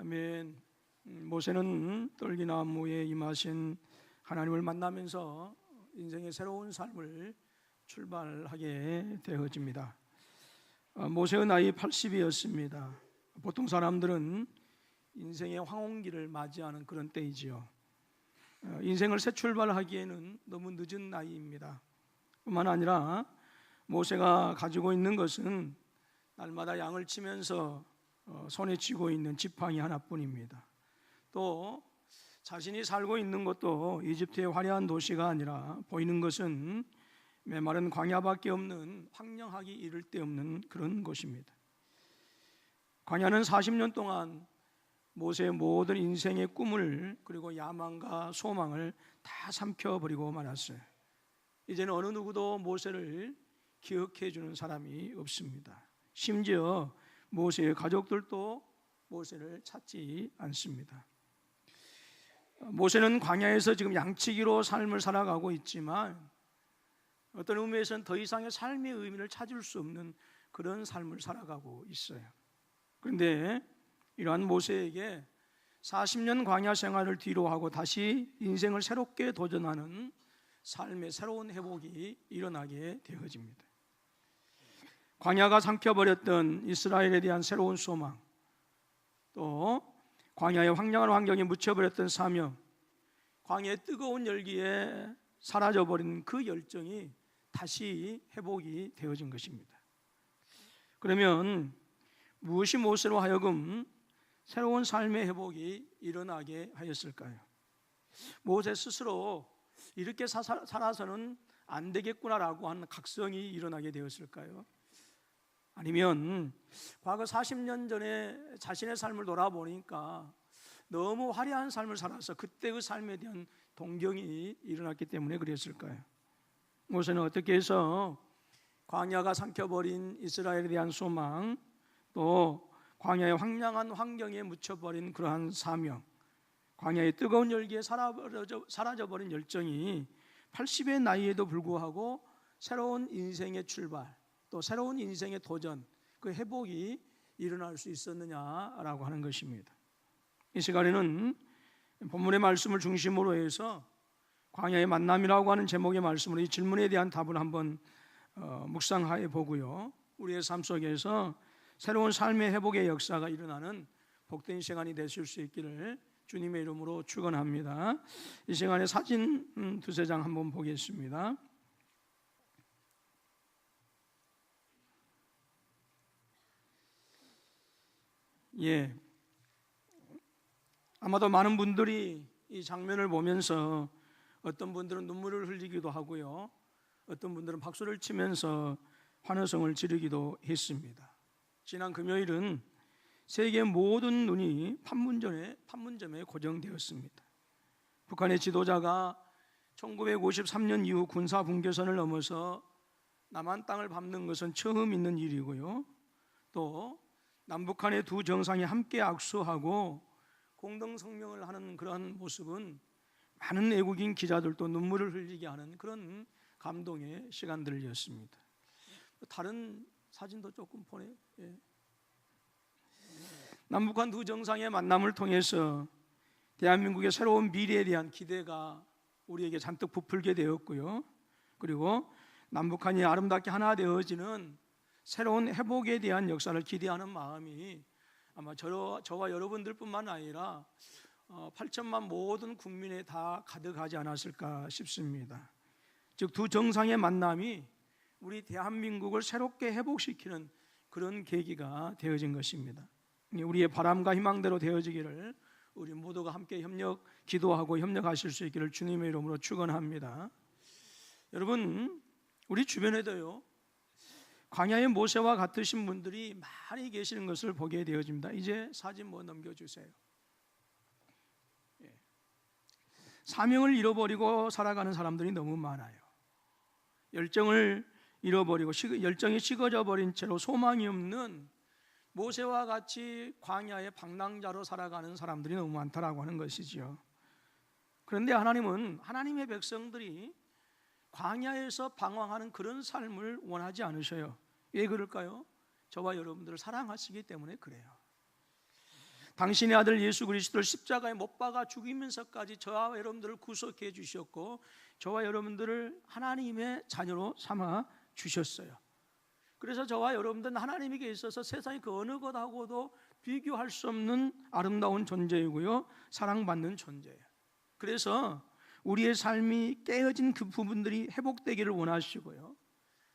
아멘. 모세는 떨기나무에 임하신 하나님을 만나면서 인생의 새로운 삶을 출발하게 되어집니다. 모세의 나이 80이었습니다. 보통 사람들은 인생의 황혼기를 맞이하는 그런 때이지요. 인생을 새 출발하기에는 너무 늦은 나이입니다. 뿐만 아니라 모세가 가지고 있는 것은 날마다 양을 치면서 손에 쥐고 있는 지팡이 하나뿐입니다. 또 자신이 살고 있는 것도 이집트의 화려한 도시가 아니라 보이는 것은 메마른 광야밖에 없는 황량하기 이를 데 없는 그런 곳입니다. 광야는 40년 동안 모세의 모든 인생의 꿈을 그리고 야망과 소망을 다 삼켜버리고 말았어요. 이제는 어느 누구도 모세를 기억해 주는 사람이 없습니다. 심지어 모세의 가족들도 모세를 찾지 않습니다. 모세는 광야에서 지금 양치기로 삶을 살아가고 있지만 어떤 의미에서는 더 이상의 삶의 의미를 찾을 수 없는 그런 삶을 살아가고 있어요. 그런데 이러한 모세에게 40년 광야 생활을 뒤로 하고 다시 인생을 새롭게 도전하는 삶의 새로운 회복이 일어나게 되어집니다. 광야가 삼켜버렸던 이스라엘에 대한 새로운 소망, 또 광야의 황량한 환경에 묻혀버렸던 사명, 광야의 뜨거운 열기에 사라져버린 그 열정이 다시 회복이 되어진 것입니다. 그러면 무엇이 모세로 하여금 새로운 삶의 회복이 일어나게 하였을까요? 모세 스스로 이렇게 살아서는 안 되겠구나라고 하는 각성이 일어나게 되었을까요? 아니면 과거 40년 전에 자신의 삶을 돌아보니까 너무 화려한 삶을 살아서 그때의 삶에 대한 동경이 일어났기 때문에 그랬을까요? 모세는 어떻게 해서 광야가 삼켜버린 이스라엘에 대한 소망, 또 광야의 황량한 환경에 묻혀버린 그러한 사명, 광야의 뜨거운 열기에 사라져버린 열정이 80의 나이에도 불구하고 새로운 인생의 출발, 또 새로운 인생의 도전, 그 회복이 일어날 수 있었느냐라고 하는 것입니다. 이 시간에는 본문의 말씀을 중심으로 해서 광야의 만남이라고 하는 제목의 말씀으로 이 질문에 대한 답을 한번 묵상해 보고요, 우리의 삶 속에서 새로운 삶의 회복의 역사가 일어나는 복된 시간이 되실 수 있기를 주님의 이름으로 축원합니다. 이 시간에 사진 두세 장 한번 보겠습니다. 예, 아마도 많은 분들이 이 장면을 보면서 어떤 분들은 눈물을 흘리기도 하고요, 어떤 분들은 박수를 치면서 환호성을 지르기도 했습니다. 지난 금요일은 세계 모든 눈이 판문점에 고정되었습니다. 북한의 지도자가 1953년 이후 군사 분계선을 넘어서 남한 땅을 밟는 것은 처음 있는 일이고요, 또 남북한의 두 정상이 함께 악수하고 공동 성명을 하는 그러한 모습은 많은 외국인 기자들도 눈물을 흘리게 하는 그런 감동의 시간들이었습니다. 다른 사진도 조금 보내. 예. 남북한 두 정상의 만남을 통해서 대한민국의 새로운 미래에 대한 기대가 우리에게 잔뜩 부풀게 되었고요, 그리고 남북한이 아름답게 하나 되어지는 새로운 회복에 대한 역사를 기대하는 마음이 아마 저와 여러분들뿐만 아니라 8천만 모든 국민에 다 가득하지 않았을까 싶습니다. 즉 두 정상의 만남이 우리 대한민국을 새롭게 회복시키는 그런 계기가 되어진 것입니다. 우리의 바람과 희망대로 되어지기를 우리 모두가 함께 기도하고 협력하실 수 있기를 주님의 이름으로 축원합니다. 여러분, 우리 주변에도요, 광야의 모세와 같으신 분들이 많이 계시는 것을 보게 되어집니다. 이제 사진 넘겨주세요. 예. 사명을 잃어버리고 살아가는 사람들이 너무 많아요. 열정을 잃어버리고 열정이 식어져 버린 채로 소망이 없는 모세와 같이 광야의 방랑자로 살아가는 사람들이 너무 많다라고 하는 것이지요. 그런데 하나님은 하나님의 백성들이 광야에서 방황하는 그런 삶을 원하지 않으셔요. 왜 그럴까요? 저와 여러분들을 사랑하시기 때문에 그래요. 당신의 아들 예수 그리스도를 십자가에 못 박아 죽이면서까지 저와 여러분들을 구속해 주셨고 저와 여러분들을 하나님의 자녀로 삼아 주셨어요. 그래서 저와 여러분들은 하나님에게 있어서 세상의 그 어느 것하고도 비교할 수 없는 아름다운 존재이고요, 사랑받는 존재예요. 그래서 우리의 삶이 깨어진 그 부분들이 회복되기를 원하시고요,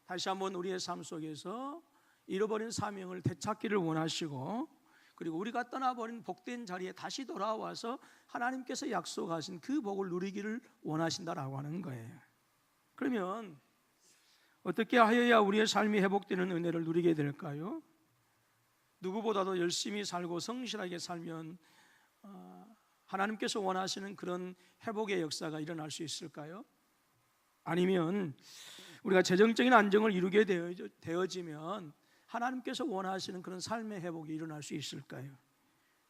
다시 한번 우리의 삶 속에서 잃어버린 사명을 되찾기를 원하시고, 그리고 우리가 떠나버린 복된 자리에 다시 돌아와서 하나님께서 약속하신 그 복을 누리기를 원하신다라고 하는 거예요. 그러면 어떻게 하여야 우리의 삶이 회복되는 은혜를 누리게 될까요? 누구보다도 열심히 살고 성실하게 살면 하나님께서 원하시는 그런 회복의 역사가 일어날 수 있을까요? 아니면 우리가 재정적인 안정을 이루게 되어지면 하나님께서 원하시는 그런 삶의 회복이 일어날 수 있을까요?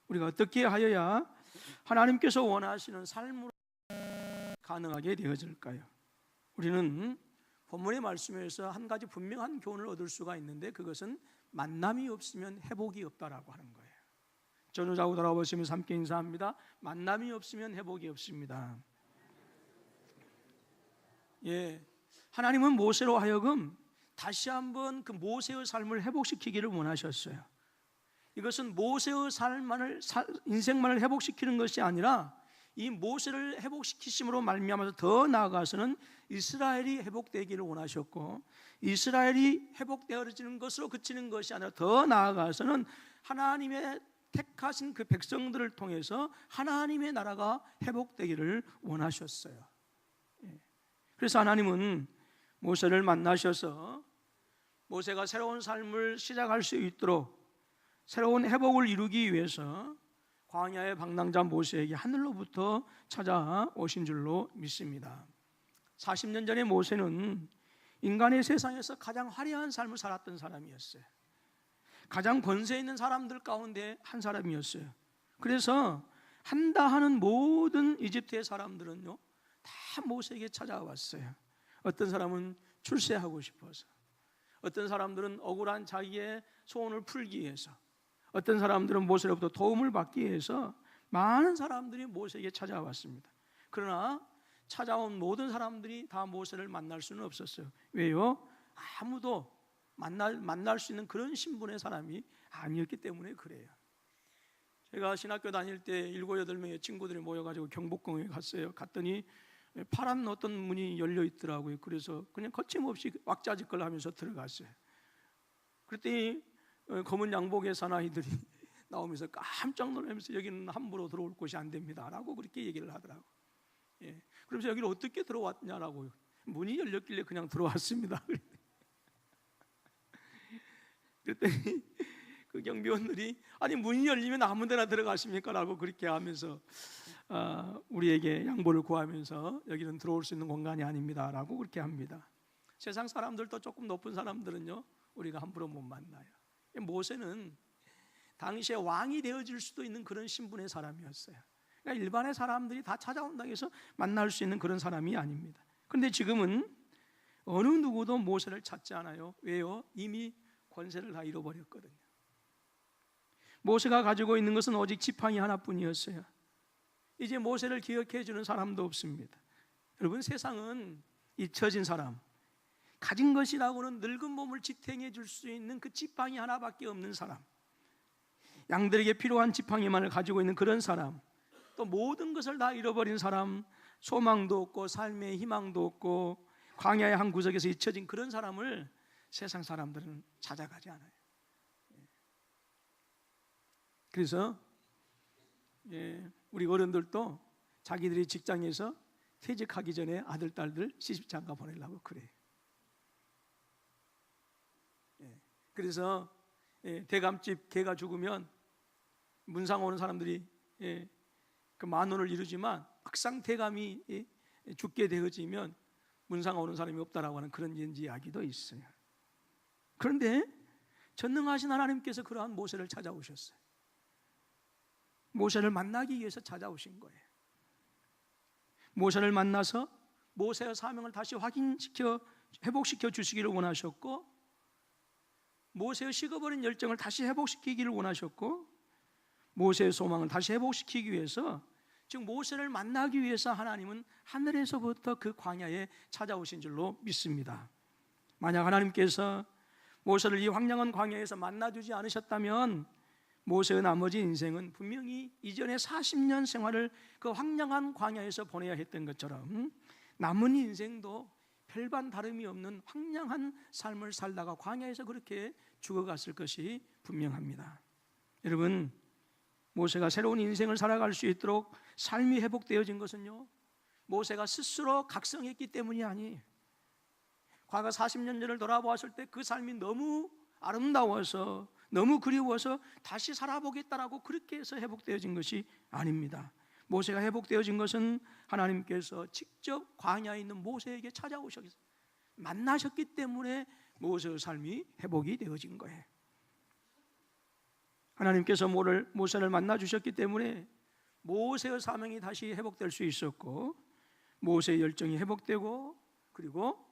우리가 어떻게 하여야 하나님께서 원하시는 삶으로 가능하게 되어질까요? 우리는 본문의 말씀에서 한 가지 분명한 교훈을 얻을 수가 있는데, 그것은 만남이 없으면 회복이 없다라고 하는 거예요. 전후좌우 돌아보시면서 함께 인사합니다. 만남이 없으면 회복이 없습니다. 예, 하나님은 모세로 하여금 다시 한번 그 모세의 삶을 회복시키기를 원하셨어요. 이것은 모세의 인생만을 회복시키는 것이 아니라 이 모세를 회복시키심으로 말미암아서 더 나아가서는 이스라엘이 회복되기를 원하셨고, 이스라엘이 회복되어지는 것으로 그치는 것이 아니라 더 나아가서는 하나님의 택하신 그 백성들을 통해서 하나님의 나라가 회복되기를 원하셨어요. 그래서 하나님은 모세를 만나셔서 모세가 새로운 삶을 시작할 수 있도록 새로운 회복을 이루기 위해서 광야의 방랑자 모세에게 하늘로부터 찾아오신 줄로 믿습니다. 40년 전에 모세는 인간의 세상에서 가장 화려한 삶을 살았던 사람이었어요. 가장 권세 있는 사람들 가운데 한 사람이었어요. 그래서 한다 하는 모든 이집트의 사람들은요, 다 모세에게 찾아왔어요. 어떤 사람은 출세하고 싶어서, 어떤 사람들은 억울한 자기의 소원을 풀기 위해서, 어떤 사람들은 모세로부터 도움을 받기 위해서 많은 사람들이 모세에게 찾아왔습니다. 그러나 찾아온 모든 사람들이 다 모세를 만날 수는 없었어요. 왜요? 아무도 만날 수 있는 그런 신분의 사람이 아니었기 때문에 그래요. 제가 신학교 다닐 때 7, 8명의 친구들이 모여가지고 경복궁에 갔어요. 갔더니 파란 어떤 문이 열려 있더라고요. 그래서 그냥 거침없이 왁자지껄 하면서 들어갔어요. 그랬더니 검은 양복의 사나이들이 나오면서 깜짝 놀라면서 여기는 함부로 들어올 곳이 안 됩니다 라고 그렇게 얘기를 하더라고요. 예. 그러면서 여기를 어떻게 들어왔냐라고, 문이 열렸길래 그냥 들어왔습니다. 그랬더니 그 경비원들이 아니 문이 열리면 아무 데나 들어가십니까? 라고 그렇게 하면서 우리에게 양보를 구하면서 여기는 들어올 수 있는 공간이 아닙니다 라고 그렇게 합니다. 세상 사람들도 조금 높은 사람들은요, 우리가 함부로 못 만나요. 모세는 당시에 왕이 되어질 수도 있는 그런 신분의 사람이었어요. 그러니까 일반의 사람들이 다 찾아온다고 해서 만날 수 있는 그런 사람이 아닙니다. 그런데 지금은 어느 누구도 모세를 찾지 않아요. 왜요? 이미 권세를 다 잃어버렸거든요. 모세가 가지고 있는 것은 오직 지팡이 하나뿐이었어요. 이제 모세를 기억해 주는 사람도 없습니다. 여러분, 세상은 잊혀진 사람, 가진 것이라고는 늙은 몸을 지탱해 줄 수 있는 그 지팡이 하나밖에 없는 사람, 양들에게 필요한 지팡이만을 가지고 있는 그런 사람, 또 모든 것을 다 잃어버린 사람, 소망도 없고 삶의 희망도 없고 광야의 한 구석에서 잊혀진 그런 사람을 세상 사람들은 찾아가지 않아요. 그래서 우리 어른들도 자기들이 직장에서 퇴직하기 전에 아들, 딸들 시집장가 보내려고 그래요. 그래서 대감집 개가 죽으면 문상 오는 사람들이 그 만원을 이루지만 막상 대감이 죽게 되어지면 문상 오는 사람이 없다라고 하는 그런 이야기도 있어요. 그런데 전능하신 하나님께서 그러한 모세를 찾아오셨어요. 모세를 만나기 위해서 찾아오신 거예요. 모세를 만나서 모세의 사명을 다시 회복시켜 주시기를 원하셨고, 모세의 식어버린 열정을 다시 회복시키기를 원하셨고, 모세의 소망을 다시 회복시키기 위해서, 즉 모세를 만나기 위해서 하나님은 하늘에서부터 그 광야에 찾아오신 줄로 믿습니다. 만약 하나님께서 모세를 이 황량한 광야에서 만나주지 않으셨다면 모세의 나머지 인생은 분명히 이전에 40년 생활을 그 황량한 광야에서 보내야 했던 것처럼 남은 인생도 별반 다름이 없는 황량한 삶을 살다가 광야에서 그렇게 죽어갔을 것이 분명합니다. 여러분, 모세가 새로운 인생을 살아갈 수 있도록 삶이 회복되어진 것은요, 모세가 스스로 각성했기 때문이 아니에요. 과거 40년 전을 돌아보았을 때 그 삶이 너무 아름다워서, 너무 그리워서 다시 살아보겠다라고 그렇게 해서 회복되어진 것이 아닙니다. 모세가 회복되어진 것은 하나님께서 직접 광야에 있는 모세에게 찾아오셔서 만나셨기 때문에 모세의 삶이 회복이 되어진 거예요. 하나님께서 모세를 만나주셨기 때문에 모세의 사명이 다시 회복될 수 있었고, 모세의 열정이 회복되고, 그리고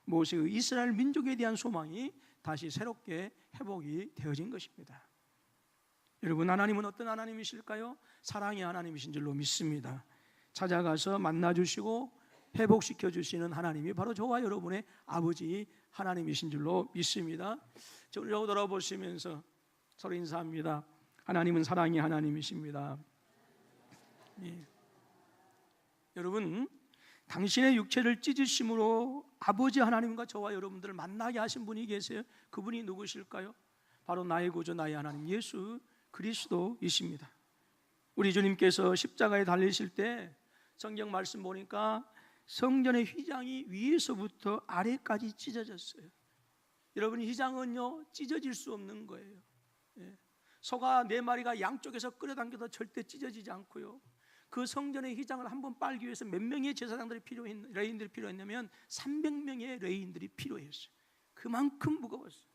모세의 이스라엘 민족에 대한 소망이 다시 새롭게 회복이 되어진 것입니다. 여러분, 하나님은 어떤 하나님이실까요? 사랑의 하나님이신 줄로 믿습니다. 찾아가서 만나주시고 회복시켜 주시는 하나님이 바로 저와 여러분의 아버지 하나님이신 줄로 믿습니다. 저를 돌아보시면서 서로 인사합니다. 하나님은 사랑의 하나님이십니다. 예. 여러분, 당신의 육체를 찢으심으로 아버지 하나님과 저와 여러분들을 만나게 하신 분이 계세요. 그분이 누구실까요? 바로 나의 구주, 나의 하나님 예수 그리스도이십니다. 우리 주님께서 십자가에 달리실 때 성경 말씀 보니까 성전의 휘장이 위에서부터 아래까지 찢어졌어요. 여러분, 휘장은요 찢어질 수 없는 거예요. 소가 4마리가 양쪽에서 끌어당겨도 절대 찢어지지 않고요, 그 성전의 휘장을 한번 빨기 위해서 몇 명의 제사장들이 레인들이 필요했냐면 300명의 레인들이 필요했어요. 그만큼 무거웠어요.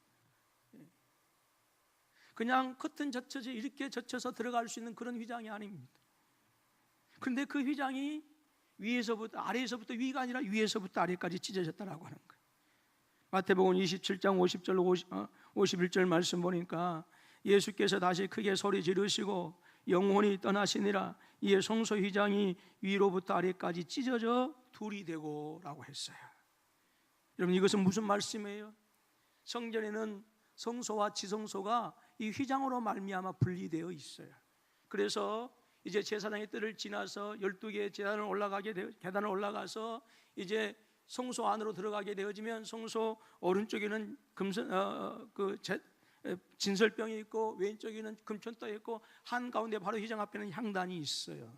그냥 커튼 젖혀서 이렇게 젖혀서 들어갈 수 있는 그런 휘장이 아닙니다. 그런데 그 휘장이 위에서부터 아래에서부터 위가 아니라 위에서부터 아래까지 찢어졌다라고 하는 거예요. 마태복음 27장 50절 51절 말씀 보니까 예수께서 다시 크게 소리 지르시고 영혼이 떠나시니라 이에 성소 휘장이 위로부터 아래까지 찢어져 둘이 되고 라고 했어요. 여러분, 이것은 무슨 말씀이에요? 성전에는 성소와 지성소가 이 휘장으로 말미암아 분리되어 있어요. 그래서 이제 제사장의 때를 지나서 12개의 계단을 올라가서 이제 성소 안으로 들어가게 되어지면 성소 오른쪽에는 진설병이 있고 왼쪽에는 금천떠에 있고 한가운데 바로 휘장 앞에는 향단이 있어요.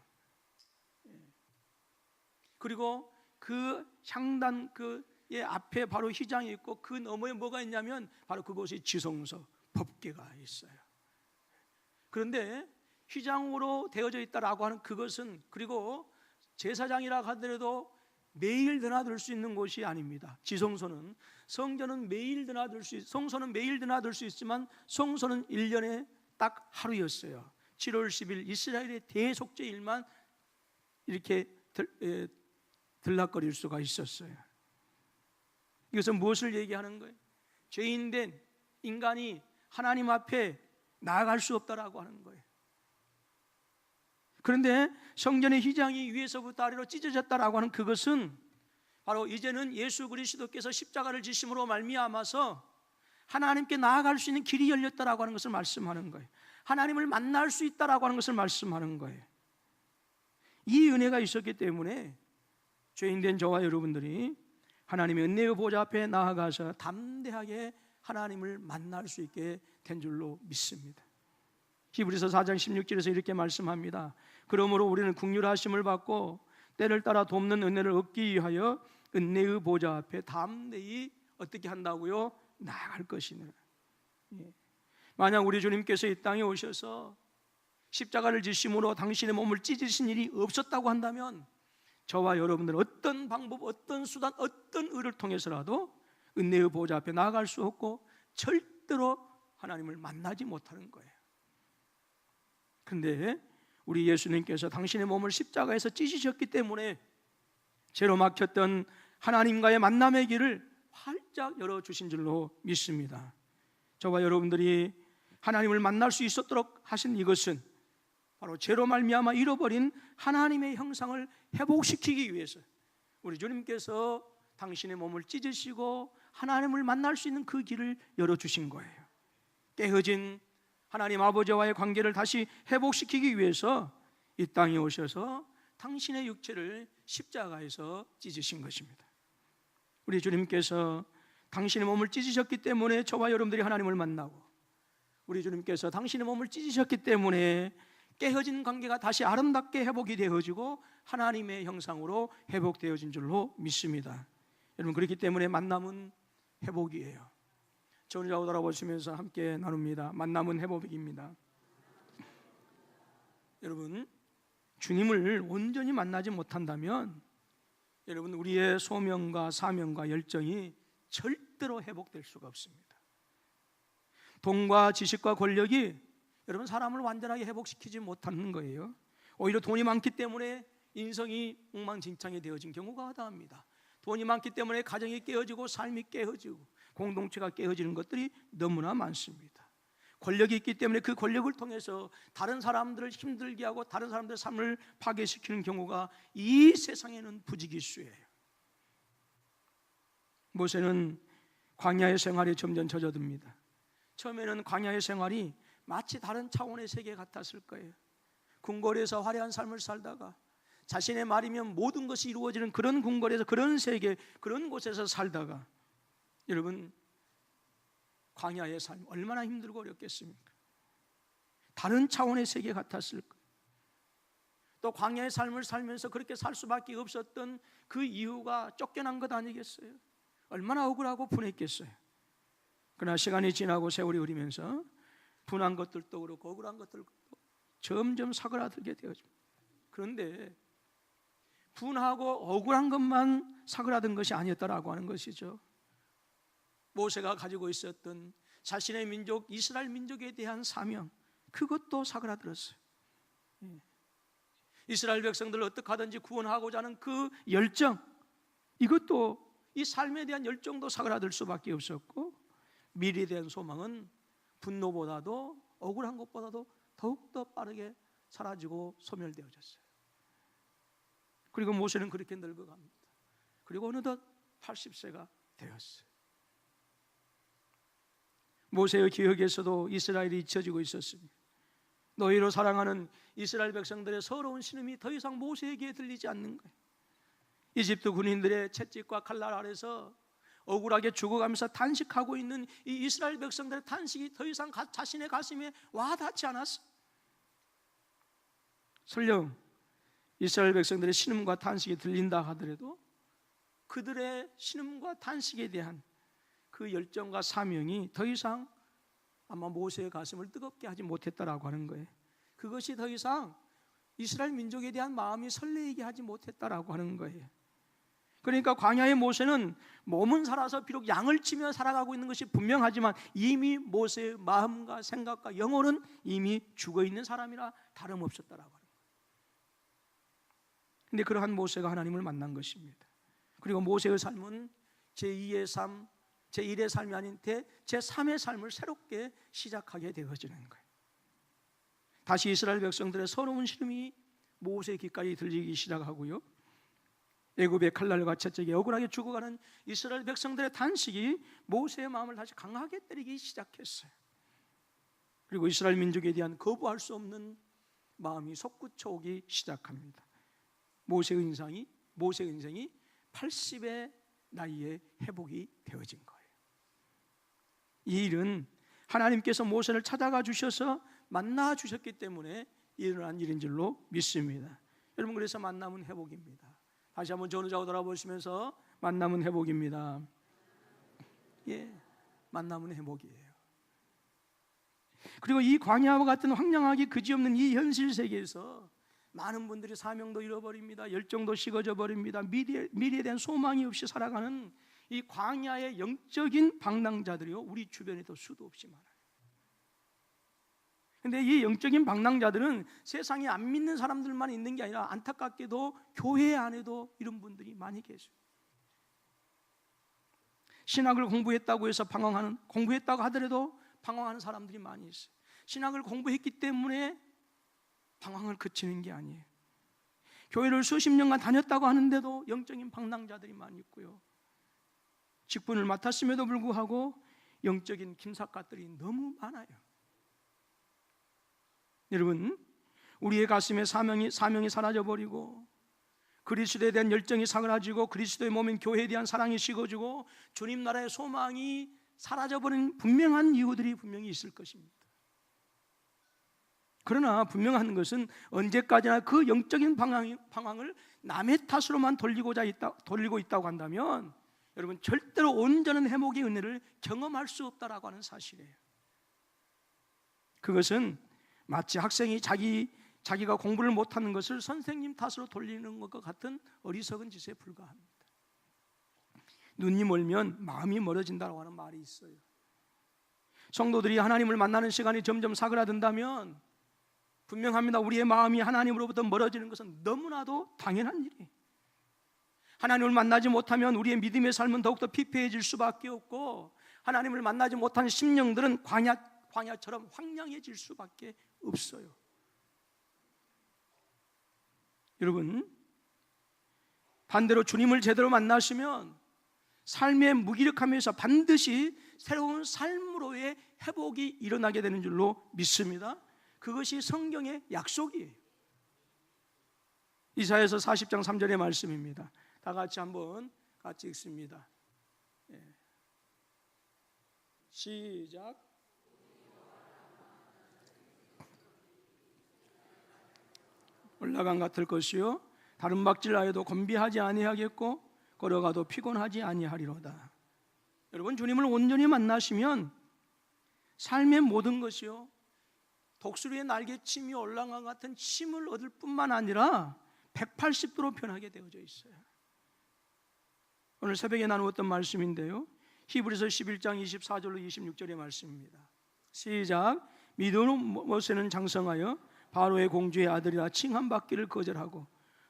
그리고 그 향단 그의 앞에 바로 휘장이 있고 그 너머에 뭐가 있냐면 바로 그곳이 지성소 법궤가 있어요. 그런데 휘장으로 되어져 있다라고 하는 그것은, 그리고 제사장이라 하더라도 매일 드나들 수 있는 곳이 아닙니다. 지성소는, 성전은 매일 드나들 성소는 매일 드나들 수 있지만 성소는 1년에 딱 하루였어요. 7월 10일 이스라엘의 대속죄일만 이렇게 들락거릴 수가 있었어요. 이것은 무엇을 얘기하는 거예요? 죄인된 인간이 하나님 앞에 나아갈 수 없다라고 하는 거예요. 그런데 성전의 휘장이 위에서부터 아래로 찢어졌다라고 하는 그것은 바로 이제는 예수 그리스도께서 십자가를 지심으로 말미암아서 하나님께 나아갈 수 있는 길이 열렸다라고 하는 것을 말씀하는 거예요. 하나님을 만날 수 있다라고 하는 것을 말씀하는 거예요. 이 은혜가 있었기 때문에 죄인된 저와 여러분들이 하나님의 은혜의 보좌 앞에 나아가서 담대하게 하나님을 만날 수 있게 된 줄로 믿습니다. 히브리서 4장 16절에서 이렇게 말씀합니다. 그러므로 우리는 긍휼하심을 받고 때를 따라 돕는 은혜를 얻기 위하여 은혜의 보좌 앞에 담대히 어떻게 한다고요? 나아갈 것이니라. 만약 우리 주님께서 이 땅에 오셔서 십자가를 지심으로 당신의 몸을 찢으신 일이 없었다고 한다면 저와 여러분들은 어떤 방법, 어떤 수단, 어떤 의를 통해서라도 은혜의 보좌 앞에 나아갈 수 없고 절대로 하나님을 만나지 못하는 거예요. 그런데 우리 예수님께서 당신의 몸을 십자가에서 찢으셨기 때문에 죄로 막혔던 하나님과의 만남의 길을 활짝 열어주신 줄로 믿습니다. 저와 여러분들이 하나님을 만날 수 있었도록 하신 이것은 바로 죄로 말미암아 잃어버린 하나님의 형상을 회복시키기 위해서 우리 주님께서 당신의 몸을 찢으시고 하나님을 만날 수 있는 그 길을 열어주신 거예요. 깨어진 하나님 아버지와의 관계를 다시 회복시키기 위해서 이 땅에 오셔서 당신의 육체를 십자가에서 찢으신 것입니다. 우리 주님께서 당신의 몸을 찢으셨기 때문에 저와 여러분들이 하나님을 만나고, 우리 주님께서 당신의 몸을 찢으셨기 때문에 깨어진 관계가 다시 아름답게 회복이 되어지고 하나님의 형상으로 회복되어진 줄로 믿습니다. 여러분, 그렇기 때문에 만남은 회복이에요. 저 혼자 돌아보시면서 함께 나눕니다. 만남은 회복입니다. 여러분, 주님을 온전히 만나지 못한다면 여러분, 우리의 소명과 사명과 열정이 절대로 회복될 수가 없습니다. 돈과 지식과 권력이 여러분 사람을 완전하게 회복시키지 못하는 거예요. 오히려 돈이 많기 때문에 인성이 엉망진창이 되어진 경우가 허다합니다. 돈이 많기 때문에 가정이 깨어지고 삶이 깨어지고 공동체가 깨어지는 것들이 너무나 많습니다. 권력이 있기 때문에 그 권력을 통해서 다른 사람들을 힘들게 하고 다른 사람들의 삶을 파괴시키는 경우가 이 세상에는 부지기수예요. 모세는 광야의 생활에 점점 젖어듭니다. 처음에는 광야의 생활이 마치 다른 차원의 세계 같았을 거예요. 궁궐에서 화려한 삶을 살다가 자신의 말이면 모든 것이 이루어지는 그런 궁궐에서, 그런 세계, 그런 곳에서 살다가 여러분, 광야의 삶 얼마나 힘들고 어렵겠습니까? 다른 차원의 세계 같았을 거예요. 또 광야의 삶을 살면서 그렇게 살 수밖에 없었던 그 이유가 쫓겨난 것 아니겠어요? 얼마나 억울하고 분했겠어요. 그러나 시간이 지나고 세월이 흐르면서 분한 것들도 그렇고 억울한 것들도 점점 사그라들게 되어집니다. 그런데 분하고 억울한 것만 사그라든 것이 아니었다라고 하는 것이죠. 모세가 가지고 있었던 자신의 민족 이스라엘 민족에 대한 사명, 그것도 사그라들었어요. 이스라엘 백성들을 어떻게 하든지 구원하고자 하는 그 열정, 이것도, 이 삶에 대한 열정도 사그라들 수밖에 없었고, 미래에 대한 소망은 분노보다도 억울한 것보다도 더욱더 빠르게 사라지고 소멸되어졌어요. 그리고 모세는 그렇게 늙어갑니다. 그리고 어느덧 80세가 되었어요. 모세의 기억에서도 이스라엘이 잊혀지고 있었습니다. 너희로 사랑하는 이스라엘 백성들의 서러운 신음이 더 이상 모세에게 들리지 않는 거예요. 이집트 군인들의 채찍과 칼날 아래서 억울하게 죽어가면서 탄식하고 있는 이 이스라엘 백성들의 탄식이 더 이상 자신의 가슴에 와닿지 않았어요. 설령 이스라엘 백성들의 신음과 탄식이 들린다 하더라도 그들의 신음과 탄식에 대한 그 열정과 사명이 더 이상 아마 모세의 가슴을 뜨겁게 하지 못했다라고 하는 거예요. 그것이 더 이상 이스라엘 민족에 대한 마음이 설레게 하지 못했다라고 하는 거예요. 그러니까 광야의 모세는 몸은 살아서 비록 양을 치며 살아가고 있는 것이 분명하지만 이미 모세의 마음과 생각과 영혼은 이미 죽어있는 사람이라 다름없었다라고 하는 거예요. 그런데 그러한 모세가 하나님을 만난 것입니다. 그리고 모세의 삶은 제2의 삶, 제1의 삶이 아닌 제3의 삶을 새롭게 시작하게 되어지는 거예요. 다시 이스라엘 백성들의 서러운 신음이 모세의 귀까지 들리기 시작하고요, 애굽의 칼날과 채찍에 억울하게 죽어가는 이스라엘 백성들의 탄식이 모세의 마음을 다시 강하게 때리기 시작했어요. 그리고 이스라엘 민족에 대한 거부할 수 없는 마음이 솟구쳐오기 시작합니다. 모세의 인생이 80의 나이에 회복이 되어진 거예요. 이 일은 하나님께서 모세를 찾아가 주셔서 만나 주셨기 때문에 일어난 일인 줄로 믿습니다. 여러분, 그래서 만남은 회복입니다. 다시 한번 저를 돌아보시면서 만남은 회복입니다. 예, 만남은 회복이에요. 그리고 이 광야와 같은 황량하기 그지없는 이 현실 세계에서 많은 분들이 사명도 잃어버립니다. 열정도 식어져 버립니다. 미래에 대한 소망이 없이 살아가는 이 광야의 영적인 방랑자들이요, 우리 주변에도 수도 없이 많아요. 그런데 이 영적인 방랑자들은 세상에 안 믿는 사람들만 있는 게 아니라 안타깝게도 교회 안에도 이런 분들이 많이 계세요. 신학을 공부했다고 해서 공부했다고 하더라도 방황하는 사람들이 많이 있어요. 신학을 공부했기 때문에 방황을 그치는 게 아니에요. 교회를 수십 년간 다녔다고 하는데도 영적인 방랑자들이 많이 있고요, 직분을 맡았음에도 불구하고 영적인 김삿갓들이 너무 많아요. 여러분, 우리의 가슴에 사명이 사라져버리고 그리스도에 대한 열정이 사그라지고 그리스도의 몸인 교회에 대한 사랑이 식어지고 주님 나라의 소망이 사라져버린 분명한 이유들이 분명히 있을 것입니다. 그러나 분명한 것은 언제까지나 그 영적인 방황을 남의 탓으로만 돌리고 있다고 한다면 여러분, 절대로 온전한 회복의 은혜를 경험할 수 없다라고 하는 사실이에요. 그것은 마치 학생이 자기가 공부를 못하는 것을 선생님 탓으로 돌리는 것과 같은 어리석은 짓에 불과합니다. 눈이 멀면 마음이 멀어진다고 하는 말이 있어요. 성도들이 하나님을 만나는 시간이 점점 사그라든다면 분명합니다. 우리의 마음이 하나님으로부터 멀어지는 것은 너무나도 당연한 일이에요. 하나님을 만나지 못하면 우리의 믿음의 삶은 더욱더 피폐해질 수밖에 없고, 하나님을 만나지 못한 심령들은 광야처럼 황량해질 수밖에 없어요. 여러분, 반대로 주님을 제대로 만나시면 삶의 무기력함에서 반드시 새로운 삶으로의 회복이 일어나게 되는 줄로 믿습니다. 그것이 성경의 약속이에요. 이사야서 40장 3절의 말씀입니다. 다 같이 한번 같이 읽습니다. 시작. 올라간 같을 것이요 다른 박질하여도 건비하지 아니하겠고 걸어가도 피곤하지 아니하리로다. 여러분, 주님을 온전히 만나시면 삶의 모든 것이요 독수리의 날개침이 올라간 같은 힘을 얻을 뿐만 아니라 180도로 변하게 되어져 있어요. 오늘 새벽에 나누었던 말씀인데요, 히브리서 11장 24절로 26절의 말씀입니다. 시작. 믿음으로 모세는 장성하여 바로의 공주의 아들이라 칭함받기를 거절하고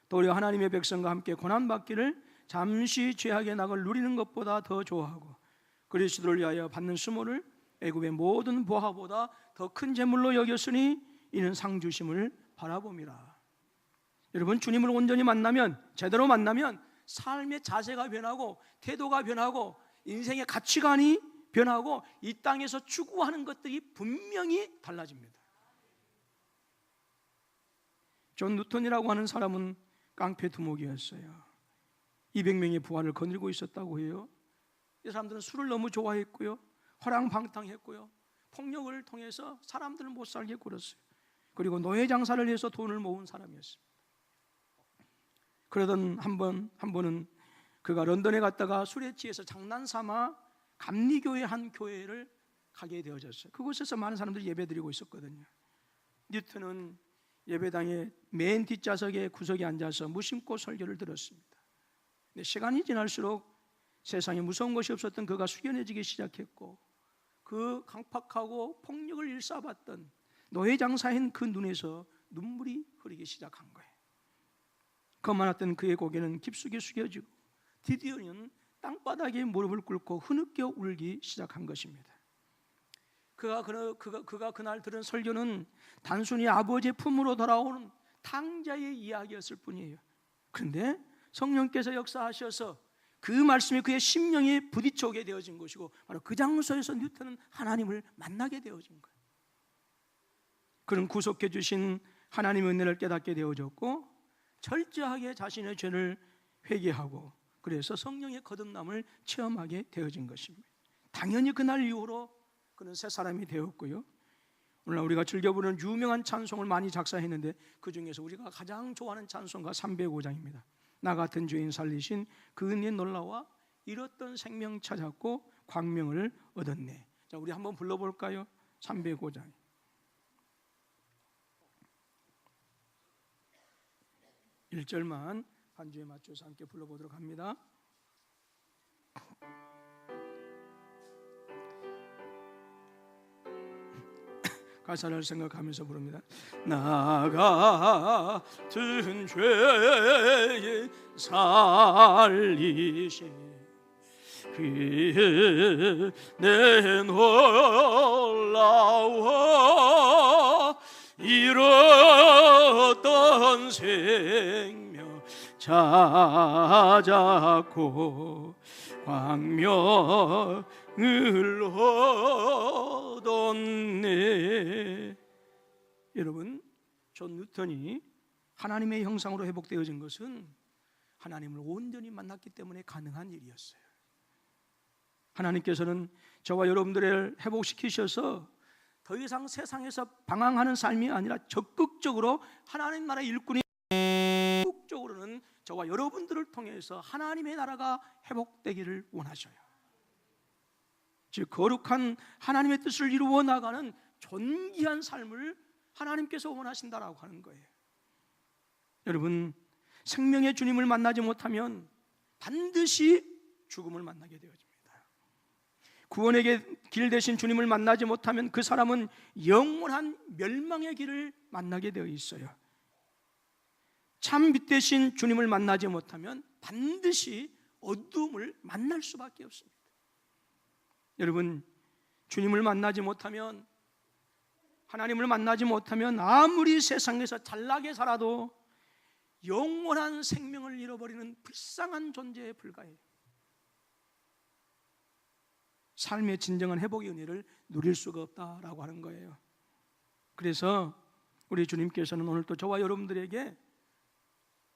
도리어 하나님의 백성과 함께 고난받기를 잠시 죄악의 낙을 누리는 것보다 더 좋아하고 그리스도를 위하여 받는 수모를 애굽의 모든 보화보다 더 큰 재물로 여겼으니 이는 상 주심을 바라봄이라. 여러분, 주님을 온전히 만나면, 제대로 만나면 삶의 자세가 변하고 태도가 변하고 인생의 가치관이 변하고 이 땅에서 추구하는 것들이 분명히 달라집니다. 존 뉴턴이라고 하는 사람은 깡패 두목이었어요. 200명의 부하를 거느리고 있었다고 해요. 이 사람들은 술을 너무 좋아했고요, 허랑방탕했고요, 폭력을 통해서 사람들을 못 살게 굴었어요. 그리고 노예 장사를 해서 돈을 모은 사람이었습니다. 그러던 한 번은 그가 런던에 갔다가 술에 취해서 장난삼아 감리교회 한 교회를 가게 되어졌어요. 그곳에서 많은 사람들이 예배드리고 있었거든요. 뉴턴은 예배당의 맨 뒷좌석에 구석에 앉아서 무심코 설교를 들었습니다. 근데 시간이 지날수록 세상에 무서운 것이 없었던 그가 숙연해지기 시작했고, 그 강팍하고 폭력을 일삼았던 노예 장사인 그 눈에서 눈물이 흐르기 시작한 거예요. 거만했던 그의 고개는 깊숙이 숙여지고 드디어는 땅바닥에 무릎을 꿇고 흐느껴 울기 시작한 것입니다. 그가 그날 들은 설교는 단순히 아버지의 품으로 돌아오는 탕자의 이야기였을 뿐이에요. 그런데 성령께서 역사하셔서 그 말씀이 그의 심령에 부딪혀오게 되어진 것이고, 바로 그 장소에서 뉴턴은 하나님을 만나게 되어진 거예요. 그는 구속해 주신 하나님의 은혜를 깨닫게 되어졌고, 철저하게 자신의 죄를 회개하고 그래서 성령의 거듭남을 체험하게 되어진 것입니다. 당연히 그날 이후로 그는 새 사람이 되었고요, 오늘 우리가 즐겨 부르는 유명한 찬송을 많이 작사했는데 그 중에서 우리가 가장 좋아하는 찬송가 305장입니다. 나 같은 죄인 살리신 그 은혜 놀라와 잃었던 생명 찾았고 광명을 얻었네. 자, 우리 한번 불러볼까요? 305장. 일 절만 반주에 맞춰서 함께 불러보도록 합니다. 가사를 생각하면서 부릅니다. 나 같은 죄인 살리신 그 내 놀라워 잃었던 생명 찾았고 광명을 얻었네. 여러분, 존 뉴턴이 하나님의 형상으로 회복되어진 것은 하나님을 온전히 만났기 때문에 가능한 일이었어요. 하나님께서는 저와 여러분들을 회복시키셔서 더 이상 세상에서 방황하는 삶이 아니라 적극적으로 하나님 나라의 일꾼이, 적극적으로는 저와 여러분들을 통해서 하나님의 나라가 회복되기를 원하셔요. 즉 거룩한 하나님의 뜻을 이루어 나가는 존귀한 삶을 하나님께서 원하신다라고 하는 거예요. 여러분, 생명의 주님을 만나지 못하면 반드시 죽음을 만나게 되어집니다. 구원의 길 대신 주님을 만나지 못하면 그 사람은 영원한 멸망의 길을 만나게 되어 있어요. 참 빛 대신 주님을 만나지 못하면 반드시 어둠을 만날 수밖에 없습니다. 여러분, 주님을 만나지 못하면, 하나님을 만나지 못하면 아무리 세상에서 잘나게 살아도 영원한 생명을 잃어버리는 불쌍한 존재에 불과해요. 삶의 진정한 회복의 은혜를 누릴 수가 없다라고 하는 거예요. 그래서 우리 주님께서는 오늘 또 저와 여러분들에게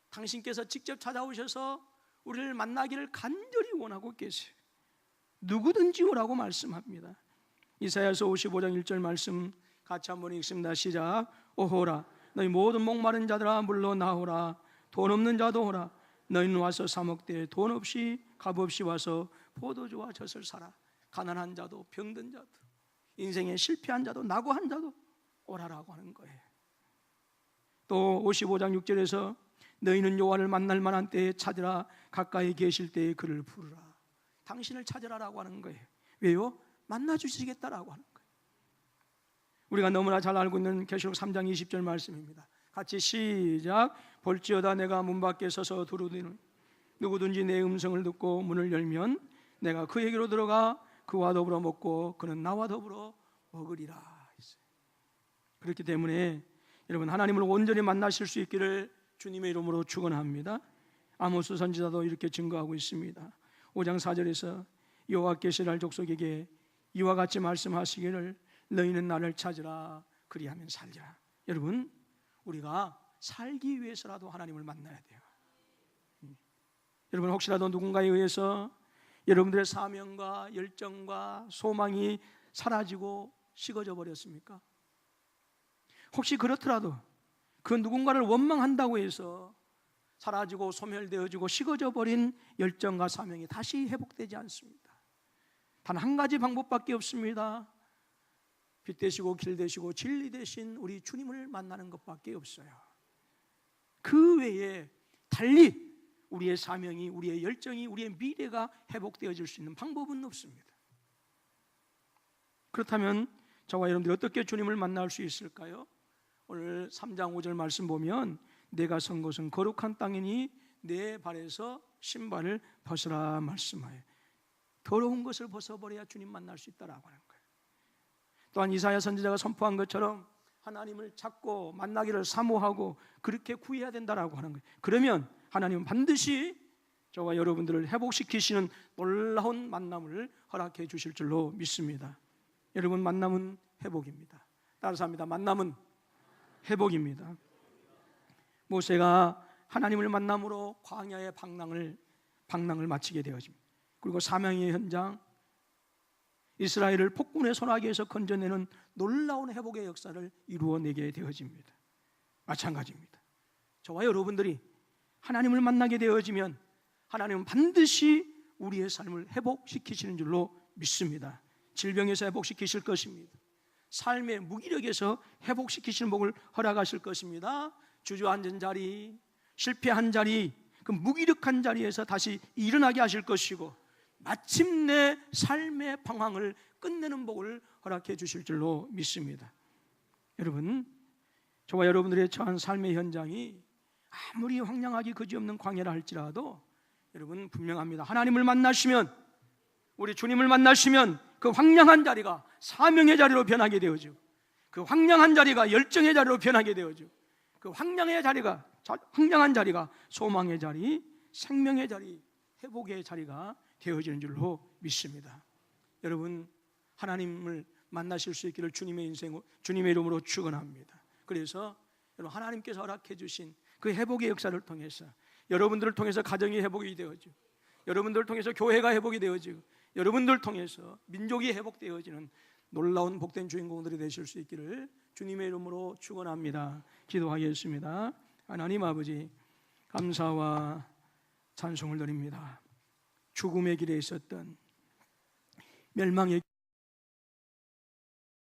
당신께서 직접 찾아오셔서 우리를 만나기를 간절히 원하고 계세요. 누구든지 오라고 말씀합니다. 이사야서 55장 1절 말씀 같이 한번 읽습니다. 시작. 오호라 너희 모든 목마른 자들아 물러 나오라. 돈 없는 자도 오라. 너희는 와서 사 먹되 돈 없이 값 없이 와서 포도주와 젖을 사라. 가난한 자도 병든 자도 인생에 실패한 자도 낙오한 자도 오라라고 하는 거예요. 또 55장 6절에서 너희는 여호와를 만날 만한 때에 찾으라. 가까이 계실 때에 그를 부르라. 당신을 찾으라라고 하는 거예요. 왜요? 만나 주시겠다라고 하는 거예요. 우리가 너무나 잘 알고 있는 계시록 3장 20절 말씀입니다. 같이 시작. 볼지어다 내가 문 밖에 서서 두루두는 누구든지 내 음성을 듣고 문을 열면 내가 그에게로 들어가 그와 더불어 먹고 그는 나와 더불어 먹으리라. 그렇기 때문에 여러분, 하나님을 온전히 만나실 수 있기를 주님의 이름으로 축원합니다. 아모스 선지자도 이렇게 증거하고 있습니다. 5장 4절에서 여호와께서 이스라엘 족속에게 이와 같이 말씀하시기를 너희는 나를 찾으라 그리하면 살리라. 여러분, 우리가 살기 위해서라도 하나님을 만나야 돼요. 여러분, 혹시라도 누군가에 의해서 여러분들의 사명과 열정과 소망이 사라지고 식어져 버렸습니까? 혹시 그렇더라도 그 누군가를 원망한다고 해서 사라지고 소멸되어지고 식어져 버린 열정과 사명이 다시 회복되지 않습니다. 단 한 가지 방법밖에 없습니다. 빛 되시고 길 되시고 진리 되신 우리 주님을 만나는 것밖에 없어요. 그 외에 달리 우리의 사명이, 우리의 열정이, 우리의 미래가 회복되어질 수 있는 방법은 없습니다. 그렇다면 저와 여러분들이 어떻게 주님을 만날 수 있을까요? 오늘 3장 5절 말씀 보면 내가 선 곳은 거룩한 땅이니 내 발에서 신발을 벗으라 말씀하여 더러운 것을 벗어버려야 주님 만날 수 있다라고 하는 거예요. 또한 이사야 선지자가 선포한 것처럼 하나님을 찾고 만나기를 사모하고 그렇게 구해야 된다라고 하는 거예요. 그러면 하나님은 반드시 저와 여러분들을 회복시키시는 놀라운 만남을 허락해 주실 줄로 믿습니다. 여러분, 만남은 회복입니다. 따라서 합니다. 만남은 회복입니다. 모세가 하나님을 만남으로 광야의 방랑을 마치게 되어집니다. 그리고 사명의 현장, 이스라엘을 폭군의 손아귀에서 건져내는 놀라운 회복의 역사를 이루어내게 되어집니다. 마찬가지입니다. 저와 여러분들이 하나님을 만나게 되어지면 하나님은 반드시 우리의 삶을 회복시키시는 줄로 믿습니다. 질병에서 회복시키실 것입니다. 삶의 무기력에서 회복시키시는 복을 허락하실 것입니다. 주저앉은 자리, 실패한 자리, 그 무기력한 자리에서 다시 일어나게 하실 것이고 마침내 삶의 방황을 끝내는 복을 허락해 주실 줄로 믿습니다. 여러분, 저와 여러분들의 처한 삶의 현장이 아무리 황량하기 그지없는 광야라 할지라도 여러분 분명합니다. 하나님을 만나시면, 우리 주님을 만나시면 그 황량한 자리가 사명의 자리로 변하게 되어지고 그 황량한 자리가 열정의 자리로 변하게 되어지고, 그 황량한 자리가 소망의 자리, 생명의 자리, 회복의 자리가 되어지는 줄로 믿습니다. 여러분, 하나님을 만나실 수 있기를 주님의 이름으로 축원합니다. 그래서 여러분, 하나님께서 허락해 주신 그 회복의 역사를 통해서 여러분들을 통해서 가정이 회복이 되어지고, 여러분들을 통해서 교회가 회복이 되어지고, 여러분들을 통해서 민족이 회복되어지는 놀라운 복된 주인공들이 되실 수 있기를 주님의 이름으로 축원합니다. 기도하겠습니다. 하나님 아버지, 감사와 찬송을 드립니다. 죽음의 길에 있었던, 멸망의